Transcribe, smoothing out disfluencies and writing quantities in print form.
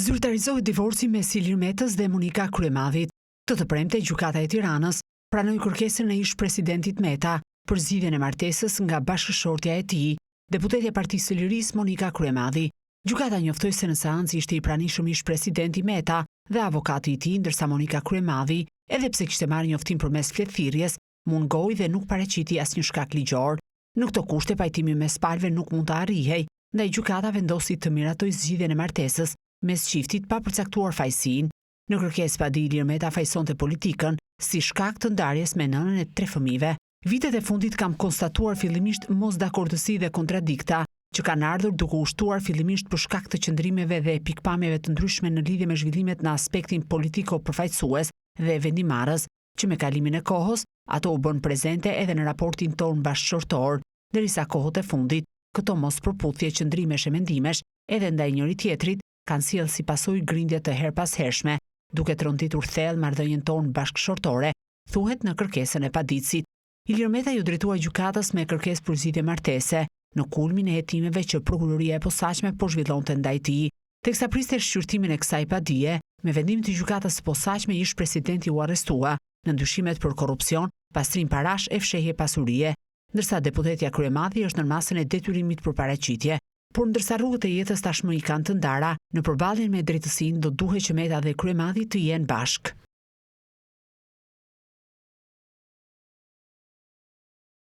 Zyrtarizohet divorci mes Ilir Metës dhe Monika Kryemadhit. Të premte gjykata e Tiranës pranoi kërkesën e ish-presidentit Meta për zgjidhjen e martesës nga bashkëshortja e tij, deputetja e Partisë së Lirisë Monika Kryemadhi. Gjykata njoftoi se në seancë ishte i pranishëm ish-presidenti Meta dhe avokati i tij, ndërsa Monika Kryemadhi, edhe pse kishte marrë njoftim përmes fletëthirrjes, mungoi dhe nuk paraqiti asnjë shkak ligjor. Në këto kushte pajtimi mes palëve nuk mund të arrihej, ndaj gjykata vendosi të miratoj zgjidhjen e martesës mes çiftit pa përcaktuar fajësinë. Në kërkesë padi Ilir Meta fajsonte politikën si shkak të ndarjes me nënën e 3 fëmijëve. Vitet e fundit kam konstatuar fillimisht mosdakordësi dhe kontradikta, që kanë ardhur duke u shtuar fillimisht për shkak të qëndrimeve dhe pikpamjeve të ndryshme në lidhje me zhvillimet në aspektin politiko-përfaqësues dhe vendimarrës, që me kalimin e kohës ato u bën prezente edhe në raportin ton bashkëshortor, derisa kohët e fundit këto mospërputhje qëndrimesh e mendimesh edhe ndaj njëri tjetrit kanë sjellë si pasojë grindje të herpashershme, duke tronditur thellë marrëdhënien tonë bashkëshortore, thuhet në kërkesën e paditësit. Ilir Meta ju drejtua gjykatës me kërkesë për zgjidhje martese, në kulmin e hetimeve që prokuroria e posaçme po zhvillonte ndaj tij, teksa priste shqyrtimin e kësaj padie, me vendim të gjykatës së posaçme ish-presidenti u arrestua në ndyshimet për korrupsion, pastrim parash e fshehje pasurie, ndërsa deputetja Kryemadhi është në masën e detyrimit për paraqitje. Por ndërsa rrugët e jetës tashmë i kanë të ndara, në përballjen me drejtësinë do duhet që Meta dhe Kryemadhi të jenë bashkë.